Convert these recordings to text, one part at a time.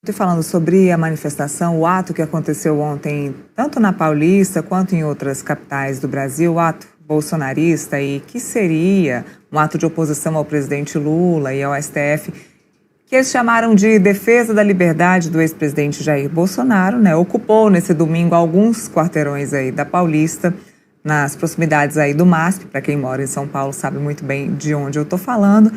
Estou falando sobre a manifestação, o ato que aconteceu ontem, tanto na Paulista quanto em outras capitais do Brasil, o ato bolsonarista, e que seria um ato de oposição ao presidente Lula e ao STF, que eles chamaram de defesa da liberdade do ex-presidente Jair Bolsonaro, né? Ocupou nesse domingo alguns quarteirões aí da Paulista, nas proximidades aí do MASP, para quem mora em São Paulo sabe muito bem de onde eu estou falando.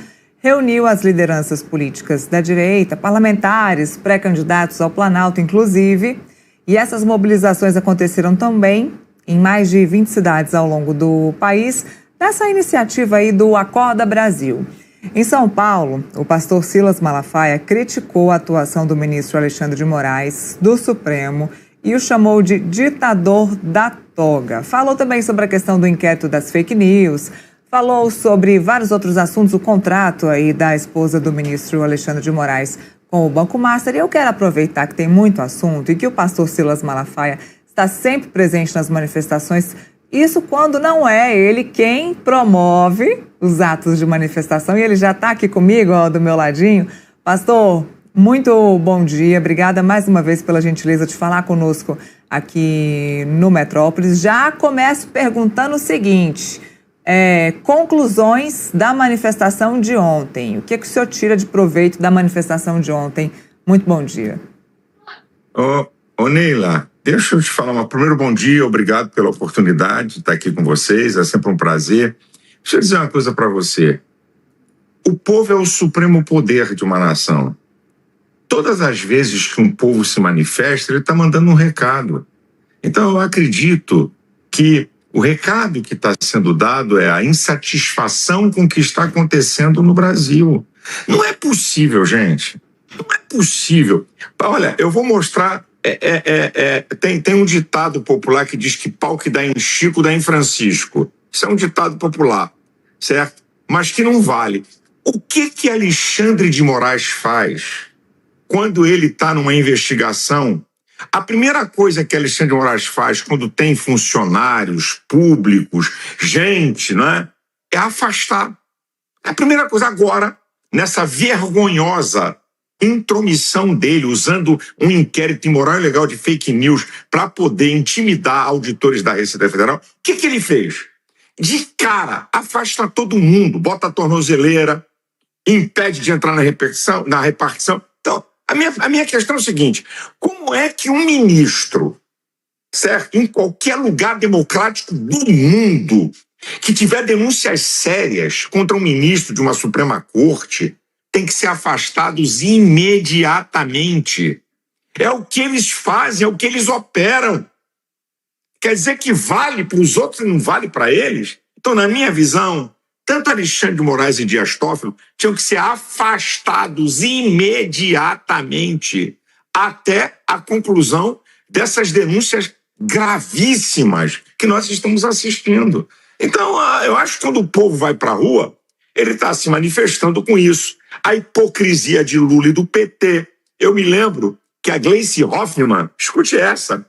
Reuniu as lideranças políticas da direita, parlamentares, pré-candidatos ao Planalto, inclusive, e essas mobilizações aconteceram também em mais de 20 cidades ao longo do país, nessa iniciativa aí do Acorda Brasil. Em São Paulo, o pastor Silas Malafaia criticou a atuação do ministro Alexandre de Moraes, do Supremo, e o chamou de ditador da toga. Falou também sobre a questão do inquérito das fake news, falou sobre vários outros assuntos, o contrato aí da esposa do ministro Alexandre de Moraes com o Banco Master. E eu quero aproveitar que tem muito assunto e que o pastor Silas Malafaia está sempre presente nas manifestações. Isso quando não é ele quem promove os atos de manifestação. E ele já está aqui comigo, ó, do meu ladinho. Pastor, muito bom dia. Obrigada mais uma vez pela gentileza de falar conosco aqui no Metrópolis. Já começo perguntando o seguinte: conclusões da manifestação de ontem. O que o senhor tira de proveito da manifestação de ontem? Muito bom dia. Ô Neila, deixa eu te falar primeiro bom dia, obrigado pela oportunidade de estar aqui com vocês, é sempre um prazer. Deixa eu dizer uma coisa para você. O povo é o supremo poder de uma nação. Todas as vezes que um povo se manifesta, ele está mandando um recado. Então eu acredito que o recado que está sendo dado é a insatisfação com o que está acontecendo no Brasil. Não é possível, gente. Não é possível. Olha, eu vou mostrar. Tem um ditado popular que diz que pau que dá em Chico dá em Francisco. Isso é um ditado popular, certo? Mas que não vale. O que Alexandre de Moraes faz quando ele está numa investigação? A primeira coisa que Alexandre de Moraes faz quando tem funcionários públicos, gente, não é? É afastar. É a primeira coisa. Agora, nessa vergonhosa intromissão dele, usando um inquérito imoral e ilegal de fake news para poder intimidar auditores da Receita Federal, o que ele fez? De cara, afasta todo mundo, bota a tornozeleira, impede de entrar na repartição. Então, a minha questão é o seguinte: como é que um ministro, certo, em qualquer lugar democrático do mundo, que tiver denúncias sérias contra um ministro de uma Suprema Corte, tem que ser afastados imediatamente? É o que eles fazem, é o que eles operam. Quer dizer que vale para os outros e não vale para eles? Então, na minha visão, tanto Alexandre de Moraes e Dias Toffoli tinham que ser afastados imediatamente até a conclusão dessas denúncias gravíssimas que nós estamos assistindo. Então, eu acho que quando o povo vai para a rua, ele está se manifestando com isso. A hipocrisia de Lula e do PT. Eu me lembro que a Gleice Hoffmann, escute essa,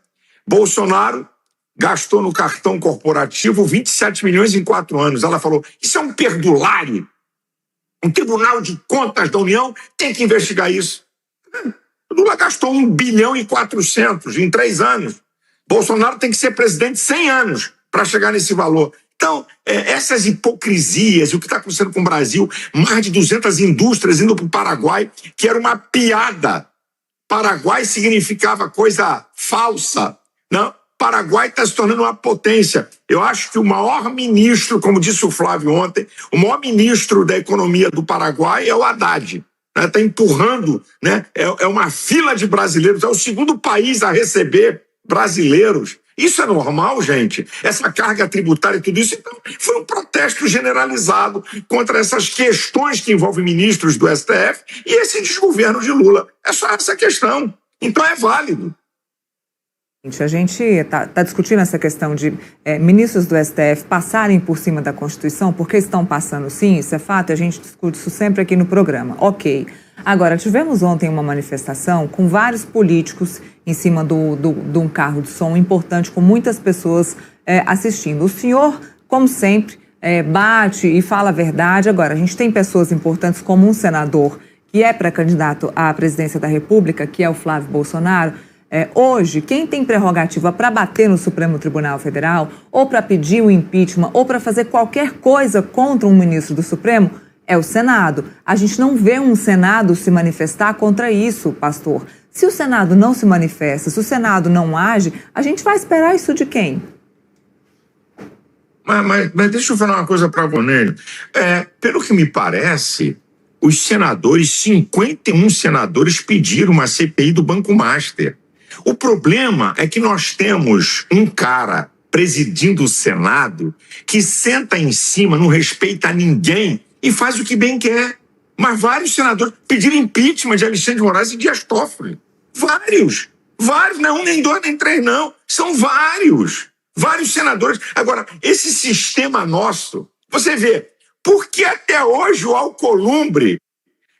Bolsonaro gastou no cartão corporativo 27 milhões em 4 anos. Ela falou, isso é um perdulário. Um Tribunal de Contas da União tem que investigar isso. Lula gastou 1 bilhão e 400 em 3 anos. Bolsonaro tem que ser presidente 100 anos para chegar nesse valor. Então, essas hipocrisias, e o que está acontecendo com o Brasil, mais de 200 indústrias indo para o Paraguai, que era uma piada. Paraguai significava coisa falsa. Não, Paraguai está se tornando uma potência. Eu acho que o maior ministro, como disse o Flávio ontem, o maior ministro da economia do Paraguai é o Haddad. Está empurrando, né? É uma fila de brasileiros, é o segundo país a receber brasileiros. Isso é normal, gente? Essa carga tributária e tudo isso, então, foi um protesto generalizado contra essas questões que envolvem ministros do STF e esse desgoverno de Lula. É só essa questão. Então é válido. A gente está discutindo essa questão de ministros do STF passarem por cima da Constituição, porque estão passando sim, isso é fato, e a gente discute isso sempre aqui no programa. Ok. Agora, tivemos ontem uma manifestação com vários políticos em cima de um carro de som importante, com muitas pessoas assistindo. O senhor, como sempre, bate e fala a verdade. Agora, a gente tem pessoas importantes como um senador que é pré-candidato à presidência da República, que é o Flávio Bolsonaro, hoje, quem tem prerrogativa para bater no Supremo Tribunal Federal, ou para pedir o impeachment, ou para fazer qualquer coisa contra um ministro do Supremo, é o Senado. A gente não vê um Senado se manifestar contra isso, pastor. Se o Senado não se manifesta, se o Senado não age, a gente vai esperar isso de quem? Mas deixa eu falar uma coisa para você. Pelo que me parece, os senadores, 51 senadores, pediram uma CPI do Banco Master. O problema é que nós temos um cara presidindo o Senado que senta em cima, não respeita ninguém e faz o que bem quer. Mas vários senadores pediram impeachment de Alexandre de Moraes e Dias Toffoli. Vários, não é um, nem dois, nem três, não. São vários senadores. Agora, esse sistema nosso, você vê, por que até hoje o Alcolumbre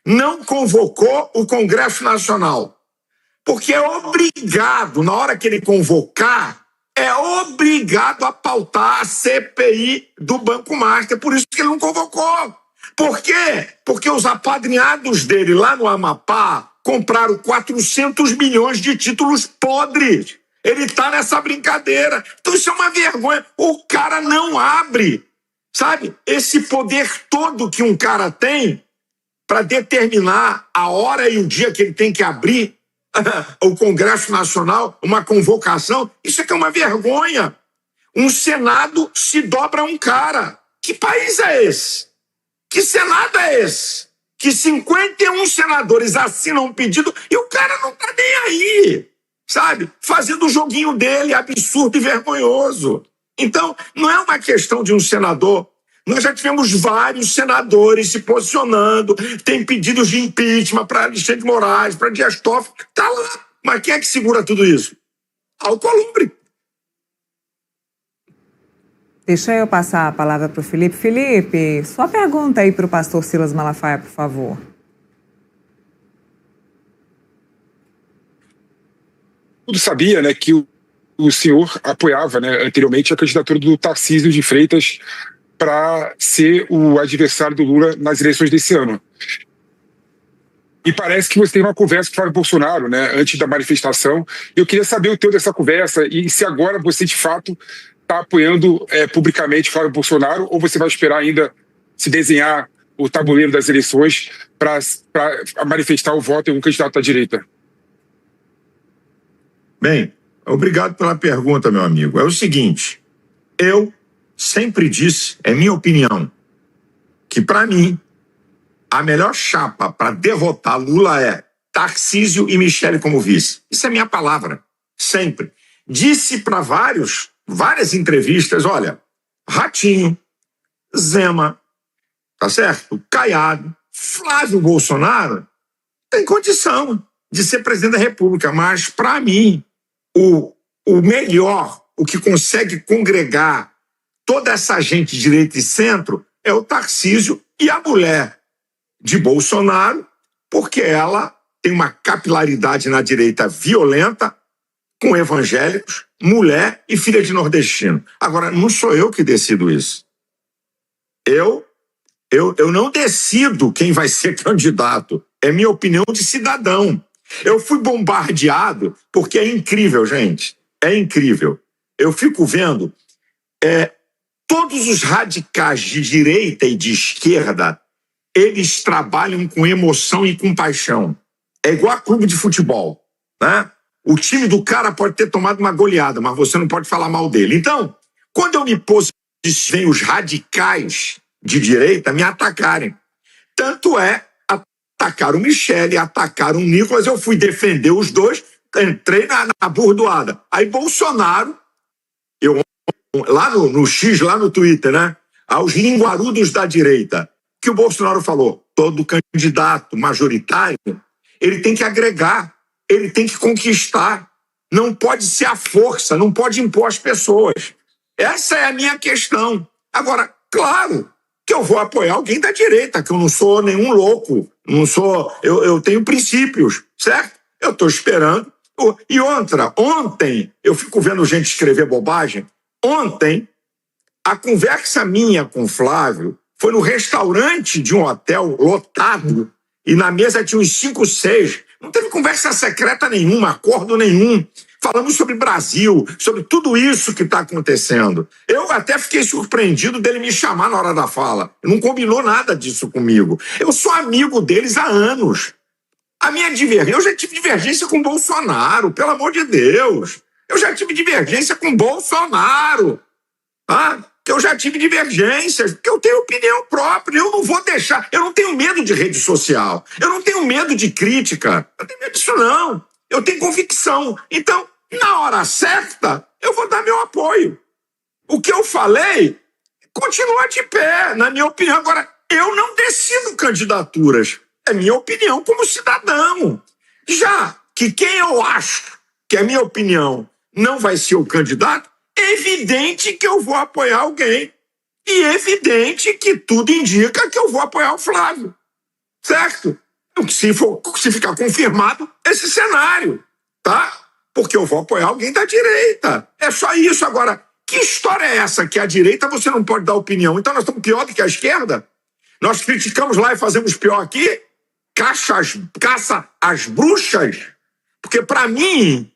não convocou o Congresso Nacional? Porque é obrigado, na hora que ele convocar, é obrigado a pautar a CPI do Banco Master. Por isso que ele não convocou. Por quê? Porque os apadrinhados dele lá no Amapá compraram 400 milhões de títulos podres. Ele está nessa brincadeira. Então isso é uma vergonha. O cara não abre, sabe? Esse poder todo que um cara tem para determinar a hora e o dia que ele tem que abrir o Congresso Nacional, uma convocação, isso é que é uma vergonha. Um Senado se dobra a um cara. Que país é esse? Que Senado é esse? Que 51 senadores assinam um pedido e o cara não tá nem aí, sabe? Fazendo o joguinho dele, absurdo e vergonhoso. Então, não é uma questão de um senador. Nós já tivemos vários senadores se posicionando, tem pedidos de impeachment para Alexandre de Moraes, para Dias Toffoli, tá lá. Mas quem é que segura tudo isso? Alcolumbre. Deixa eu passar a palavra para o Felipe. Felipe, sua pergunta aí para o pastor Silas Malafaia, por favor. Tudo sabia, né, que o senhor apoiava, né, anteriormente a candidatura do Tarcísio de Freitas para ser o adversário do Lula nas eleições desse ano. E parece que você teve uma conversa com o Flávio Bolsonaro, né, antes da manifestação. Eu queria saber o teor dessa conversa e se agora você, de fato, está apoiando publicamente o Flávio Bolsonaro ou você vai esperar ainda se desenhar o tabuleiro das eleições para manifestar o voto em um candidato da direita? Bem, obrigado pela pergunta, meu amigo. É o seguinte, eu sempre disse, é minha opinião, que para mim a melhor chapa para derrotar Lula é Tarcísio e Michele como vice. Isso é minha palavra, sempre. Disse para várias entrevistas, olha, Ratinho, Zema, tá certo? Caiado, Flávio Bolsonaro tem condição de ser presidente da República, mas para mim o melhor, o que consegue congregar toda essa gente de direita e centro é o Tarcísio e a mulher de Bolsonaro, porque ela tem uma capilaridade na direita violenta, com evangélicos, mulher e filha de nordestino. Agora, não sou eu que decido isso. Eu não decido quem vai ser candidato. É minha opinião de cidadão. Eu fui bombardeado, porque é incrível, gente. É incrível. Eu fico vendo todos os radicais de direita e de esquerda, eles trabalham com emoção e com paixão. É igual a clube de futebol, né? O time do cara pode ter tomado uma goleada, mas você não pode falar mal dele. Então, quando eu me posiciono, os radicais de direita me atacarem. Tanto é, atacaram o Michele, atacaram o Nicolas, eu fui defender os dois, entrei na burdoada. Aí Bolsonaro, lá no X, lá no Twitter, né? Aos linguarudos da direita, que o Bolsonaro falou, todo candidato majoritário, ele tem que agregar, ele tem que conquistar, não pode ser a força, não pode impor as pessoas. Essa é a minha questão. Agora, claro que eu vou apoiar alguém da direita, que eu não sou nenhum louco, não sou, eu tenho princípios, certo? Eu estou esperando. E outra, ontem, eu fico vendo gente escrever bobagem, ontem, a conversa minha com o Flávio foi no restaurante de um hotel lotado, e na mesa tinha uns 5, 6. Não teve conversa secreta nenhuma, acordo nenhum. Falamos sobre Brasil, sobre tudo isso que está acontecendo. Eu até fiquei surpreendido dele me chamar na hora da fala. Não combinou nada disso comigo. Eu sou amigo deles há anos. Eu já tive divergência com Bolsonaro, pelo amor de Deus. Eu já tive divergência com Bolsonaro. Que eu já tive divergências, porque eu tenho opinião própria, eu não vou deixar, eu não tenho medo de rede social, eu não tenho medo de crítica, eu não tenho medo disso não, eu tenho convicção. Então, na hora certa, eu vou dar meu apoio. O que eu falei continua de pé, na minha opinião. Agora, eu não decido candidaturas, é minha opinião como cidadão. Já que quem eu acho que é minha opinião não vai ser o candidato, é evidente que eu vou apoiar alguém. E é evidente que tudo indica que eu vou apoiar o Flávio. Certo? Se ficar confirmado esse cenário, tá? Porque eu vou apoiar alguém da direita. É só isso. Agora, que história é essa que a direita você não pode dar opinião? Então nós estamos pior do que a esquerda? Nós criticamos lá e fazemos pior aqui? Caça às bruxas? Porque para mim,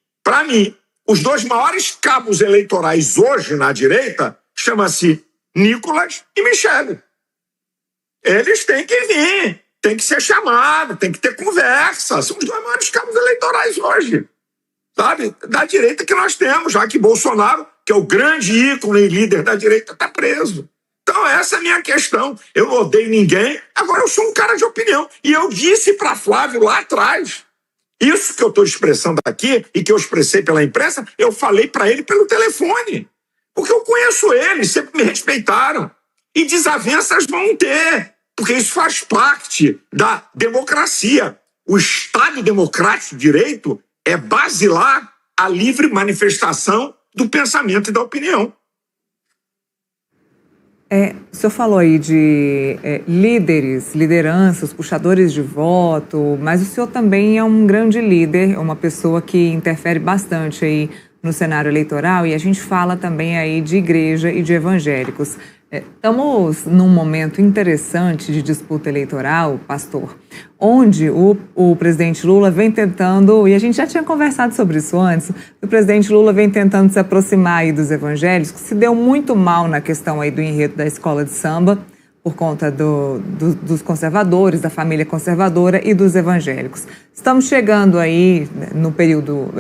os 2 maiores cabos eleitorais hoje na direita chama-se Nicolas e Michele. Eles têm que vir, tem que ser chamado, tem que ter conversa. São os 2 maiores cabos eleitorais hoje, sabe? Da direita que nós temos, já que Bolsonaro, que é o grande ícone e líder da direita, está preso. Então essa é a minha questão. Eu não odeio ninguém, agora eu sou um cara de opinião. E eu disse para Flávio lá atrás, isso que eu estou expressando aqui e que eu expressei pela imprensa, eu falei para ele pelo telefone. Porque eu conheço ele, sempre me respeitaram. E desavenças vão ter, porque isso faz parte da democracia. O Estado democrático de direito é basilar a livre manifestação do pensamento e da opinião. O senhor falou aí de lideranças, puxadores de voto, mas o senhor também é um grande líder, uma pessoa que interfere bastante aí no cenário eleitoral, e a gente fala também aí de igreja e de evangélicos. Estamos num momento interessante de disputa eleitoral, pastor, onde o presidente Lula vem tentando, e a gente já tinha conversado sobre isso antes, o presidente Lula vem tentando se aproximar aí dos evangélicos, que se deu muito mal na questão aí do enredo da escola de samba, por conta dos conservadores, da família conservadora e dos evangélicos. Estamos chegando aí no período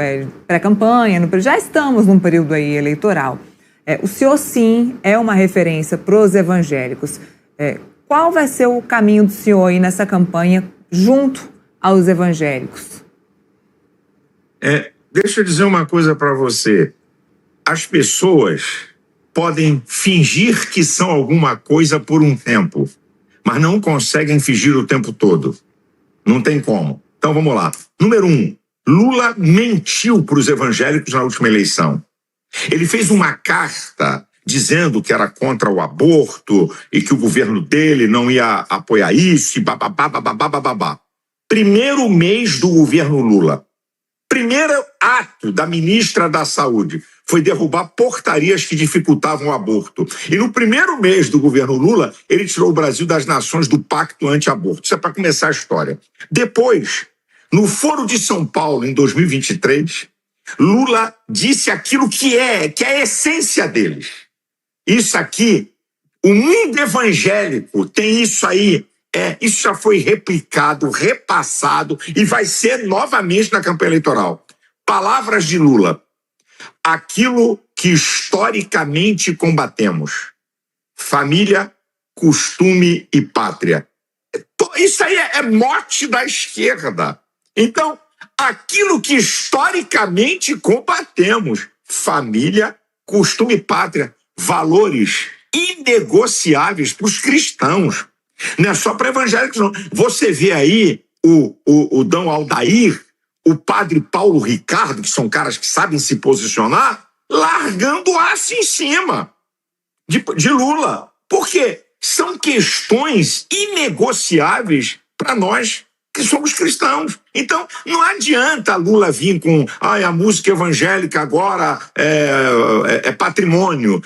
pré-campanha, já estamos num período aí eleitoral. O senhor, sim, é uma referência para os evangélicos. Qual vai ser o caminho do senhor aí nessa campanha junto aos evangélicos? Deixa eu dizer uma coisa para você. As pessoas podem fingir que são alguma coisa por um tempo, mas não conseguem fingir o tempo todo. Não tem como. Então vamos lá. Número 1, Lula mentiu para os evangélicos na última eleição. Ele fez uma carta dizendo que era contra o aborto e que o governo dele não ia apoiar isso e bababá. Primeiro mês do governo Lula. Primeiro ato da ministra da Saúde foi derrubar portarias que dificultavam o aborto. E no primeiro mês do governo Lula, ele tirou o Brasil das nações do pacto anti-aborto. Isso é para começar a história. Depois, no Foro de São Paulo, em 2023, Lula disse aquilo que é a essência deles. Isso aqui, o mundo evangélico tem isso aí. Isso já foi replicado, repassado e vai ser novamente na campanha eleitoral. Palavras de Lula. Aquilo que historicamente combatemos. Família, costume e pátria. Isso aí é mote da esquerda. Então, aquilo que historicamente combatemos. Família, costume e pátria. Valores inegociáveis para os cristãos. Não é só para evangélicos, não. Você vê aí o Dom Aldair, o padre Paulo Ricardo, que são caras que sabem se posicionar, largando aço em cima de Lula. Por quê? São questões inegociáveis para nós que somos cristãos. Então, não adianta Lula vir com a música evangélica agora é patrimônio.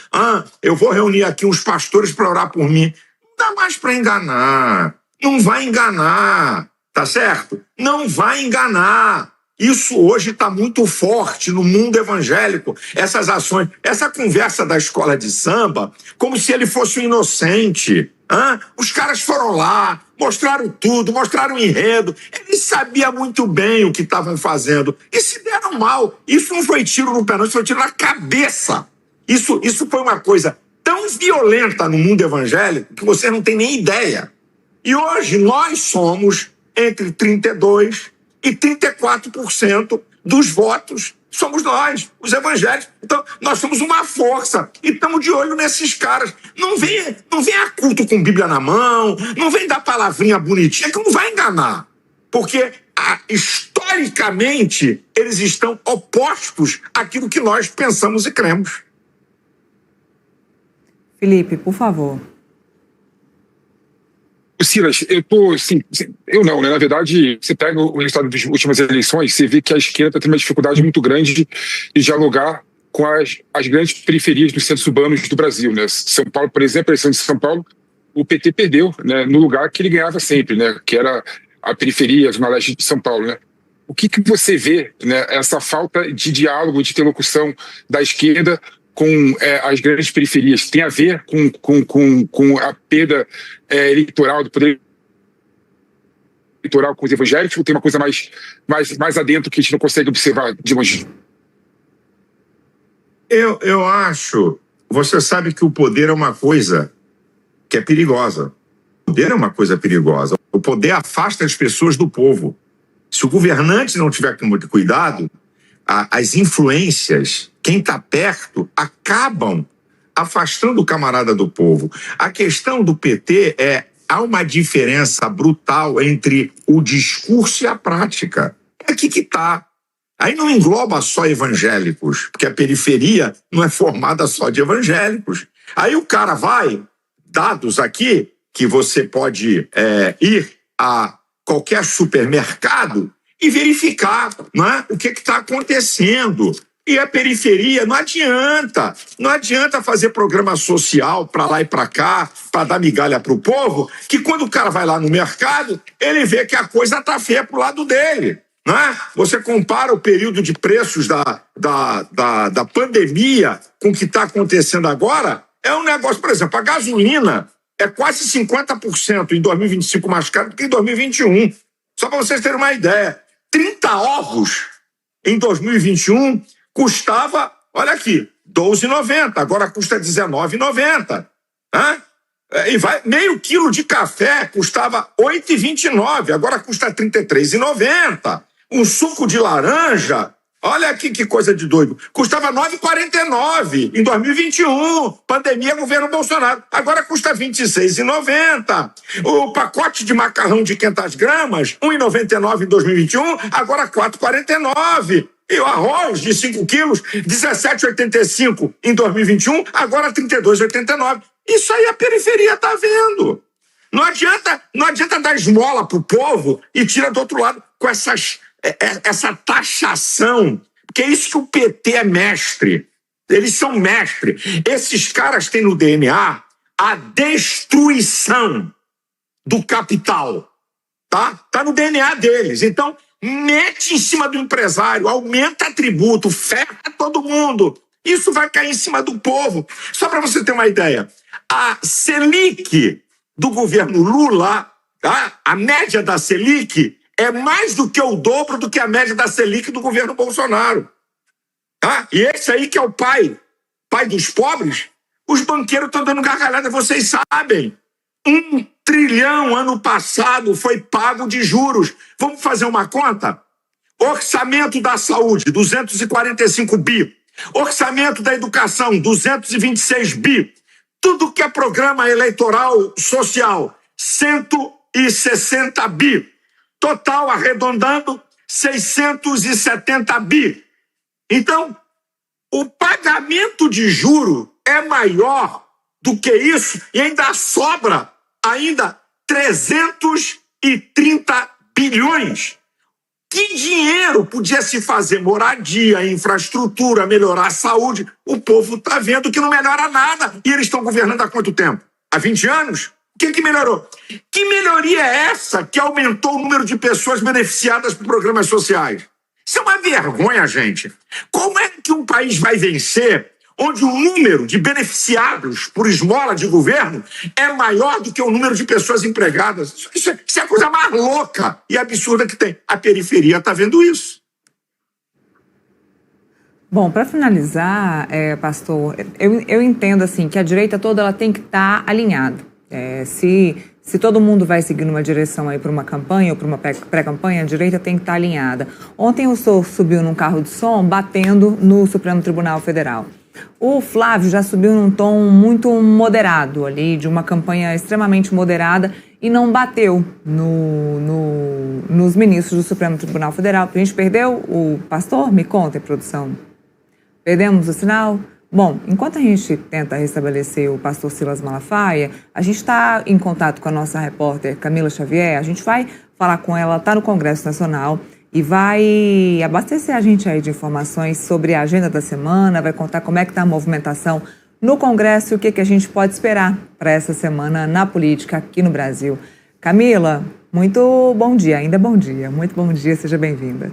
Eu vou reunir aqui uns pastores para orar por mim. Não dá mais para enganar. Não vai enganar. tá certo? Não vai enganar. Isso hoje está muito forte no mundo evangélico, essas ações, essa conversa da escola de samba, como se ele fosse um inocente. Os caras foram lá, mostraram tudo, mostraram o enredo, eles sabiam muito bem o que estavam fazendo e se deram mal. Isso não foi tiro no pé, não, isso foi tiro na cabeça. Isso foi uma coisa tão violenta no mundo evangélico que você não tem nem ideia. E hoje nós somos entre 32% e 34% dos votos somos nós, os evangélicos. Então, nós somos uma força e estamos de olho nesses caras. Não vem a culto com Bíblia na mão, não vem dar palavrinha bonitinha, que não vai enganar. Porque, historicamente, eles estão opostos àquilo que nós pensamos e cremos. Felipe, por favor. Silas, eu não, né? Na verdade, você pega o resultado das últimas eleições, você vê que a esquerda está tendo uma dificuldade muito grande de dialogar com as grandes periferias dos centros urbanos do Brasil, né? São Paulo, por exemplo, a eleição de São Paulo, o PT perdeu, né, no lugar que ele ganhava sempre, né? Que era a periferia, a zona leste de São Paulo, né? O que você vê, né? Essa falta de diálogo, de interlocução da esquerda com as grandes periferias, tem a ver com a perda eleitoral, do poder eleitoral com os evangélicos, ou tem uma coisa mais adentro que a gente não consegue observar de longe? Eu acho, você sabe que o poder é uma coisa que é perigosa. O poder é uma coisa perigosa. O poder afasta as pessoas do povo. Se o governante não tiver com muito cuidado, as influências, quem está perto, acabam afastando o camarada do povo. A questão do PT há uma diferença brutal entre o discurso e a prática. É aqui que está. Aí não engloba só evangélicos, porque a periferia não é formada só de evangélicos. Aí o cara vai, dados aqui, que você pode ir a qualquer supermercado e verificar, né, o que está acontecendo. E a periferia, não adianta fazer programa social para lá e para cá, para dar migalha para o povo, que quando o cara vai lá no mercado, ele vê que a coisa está feia para o lado dele. Né? Você compara o período de preços da pandemia com o que está acontecendo agora, é um negócio, por exemplo, a gasolina é quase 50% em 2025 mais caro do que em 2021. Só para vocês terem uma ideia. 30 ovos em 2021 custava, olha aqui, R$12,90, agora custa R$19,90. E meio quilo de café custava R$8,29, agora custa R$33,90. Um suco de laranja, olha aqui que coisa de doido, custava R$9,49 em 2021, pandemia, governo Bolsonaro, agora custa R$26,90. O pacote de macarrão de 500 gramas, R$1,99 em 2021, agora R$4,49. E o arroz de 5 quilos, R$17,85 em 2021, agora R$32,89. Isso aí a periferia está vendo. Não adianta dar esmola para o povo e tira do outro lado com essa taxação, porque é isso que o PT é mestre. Eles são mestres. Esses caras têm no DNA a destruição do capital. Tá no DNA deles. Então, mete em cima do empresário, aumenta tributo, ferra todo mundo. Isso vai cair em cima do povo. Só para você ter uma ideia, a Selic do governo Lula, a média da Selic é mais do que o dobro do que a média da Selic do governo Bolsonaro. E esse aí que é o pai dos pobres, os banqueiros estão dando gargalhada, vocês sabem. 1 trilhão ano passado foi pago de juros. Vamos fazer uma conta? Orçamento da saúde, 245 bi. Orçamento da educação, 226 bi. Tudo que é programa eleitoral social, 160 bi. Total, arredondando, 670 bi. Então, o pagamento de juro é maior do que isso e ainda sobra 330 bilhões. Que dinheiro podia se fazer moradia, infraestrutura, melhorar a saúde? O povo está vendo que não melhora nada. E eles estão governando há quanto tempo? Há 20 anos? que melhorou? Que melhoria é essa que aumentou o número de pessoas beneficiadas por programas sociais? Isso é uma vergonha, gente. Como é que um país vai vencer onde o número de beneficiados por esmola de governo é maior do que o número de pessoas empregadas? Isso é a coisa mais louca e absurda que tem. A periferia está vendo isso. Bom, para finalizar, pastor, eu entendo assim que a direita toda ela tem que estar alinhada. Se todo mundo vai seguir numa direção aí para uma campanha ou para uma pré-campanha, a direita tem que estar alinhada. Ontem o senhor subiu num carro de som batendo no Supremo Tribunal Federal. O Flávio já subiu num tom muito moderado ali, de uma campanha extremamente moderada, e não bateu nos ministros do Supremo Tribunal Federal. A gente perdeu o pastor? Me conta, produção. Perdemos o sinal? Bom, enquanto a gente tenta restabelecer o pastor Silas Malafaia, a gente está em contato com a nossa repórter Camila Xavier, a gente vai falar com ela, está no Congresso Nacional e vai abastecer a gente aí de informações sobre a agenda da semana, vai contar como é que está a movimentação no Congresso e o que a gente pode esperar para essa semana na política aqui no Brasil. Camila, muito bom dia, ainda bom dia, muito bom dia, seja bem-vinda.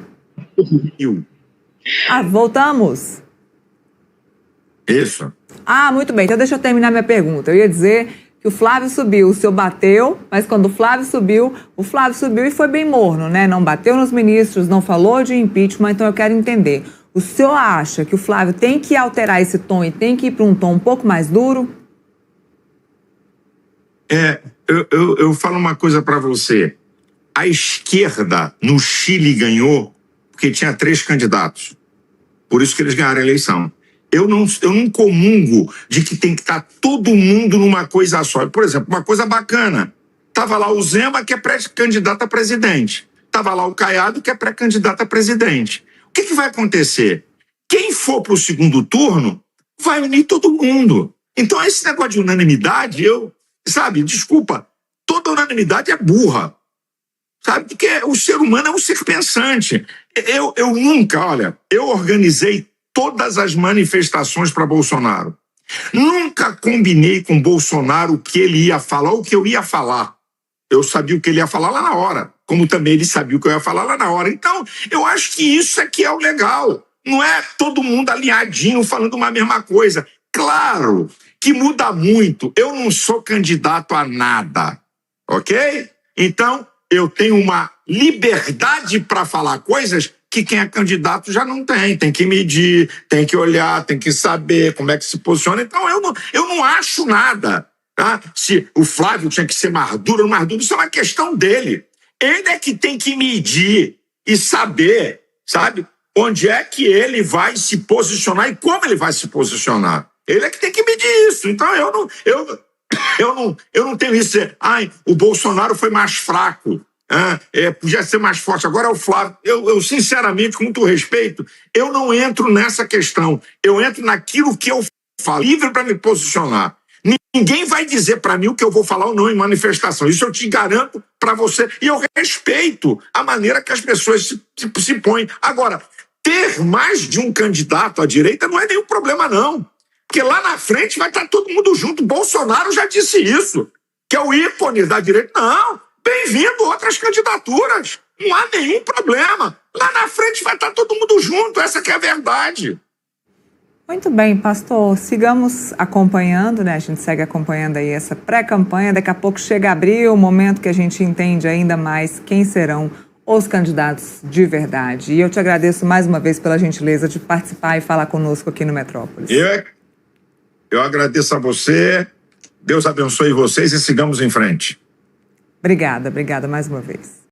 Voltamos? Isso. Muito bem. Então deixa eu terminar minha pergunta. Eu ia dizer que o Flávio subiu, o senhor bateu, mas quando o Flávio subiu e foi bem morno, né? Não bateu nos ministros, não falou de impeachment, então eu quero entender. O senhor acha que o Flávio tem que alterar esse tom e tem que ir para um tom um pouco mais duro? Eu falo uma coisa para você. A esquerda no Chile ganhou porque tinha 3 candidatos. Por isso que eles ganharam a eleição. Eu não comungo de que tem que estar todo mundo numa coisa só. Por exemplo, uma coisa bacana. Estava lá o Zema, que é pré-candidato a presidente. Estava lá o Caiado, que é pré-candidato a presidente. O que vai acontecer? Quem for para o segundo turno vai unir todo mundo. Então, esse negócio de unanimidade, desculpa, toda unanimidade é burra. Sabe? Porque o ser humano é um ser pensante. Eu nunca, eu organizei todas as manifestações para Bolsonaro. Nunca combinei com Bolsonaro o que ele ia falar ou o que eu ia falar. Eu sabia o que ele ia falar lá na hora, como também ele sabia o que eu ia falar lá na hora. Então, eu acho que isso é que é o legal. Não é todo mundo alinhadinho falando uma mesma coisa. Claro que muda muito. Eu não sou candidato a nada, ok? Então, eu tenho uma liberdade para falar coisas que quem é candidato já não tem. Tem que medir, tem que olhar, tem que saber como é que se posiciona. Então, eu não acho nada. Tá? Se o Flávio tinha que ser mais duro, isso é uma questão dele. Ele é que tem que medir e saber, sabe, onde é que ele vai se posicionar e como ele vai se posicionar. Ele é que tem que medir isso. Então, eu não tenho isso. O Bolsonaro foi mais fraco. Podia ser mais forte. Agora é o Flávio. Eu, sinceramente, com muito respeito, eu não entro nessa questão. Eu entro naquilo que eu falo, livre para me posicionar. Ninguém vai dizer para mim o que eu vou falar ou não em manifestação. Isso eu te garanto para você. E eu respeito a maneira que as pessoas se põem. Agora, ter mais de um candidato à direita não é nenhum problema, não. Porque lá na frente vai estar todo mundo junto. Bolsonaro já disse isso, que é o ícone da direita. Não, bem-vindo outras candidaturas. Não há nenhum problema. Lá na frente vai estar todo mundo junto. Essa que é a verdade. Muito bem, pastor. Sigamos acompanhando, né? A gente segue acompanhando aí essa pré-campanha. Daqui a pouco chega abril, o momento que a gente entende ainda mais quem serão os candidatos de verdade. E eu te agradeço mais uma vez pela gentileza de participar e falar conosco aqui no Metrópolis. Eu agradeço a você. Deus abençoe vocês e sigamos em frente. Obrigada mais uma vez.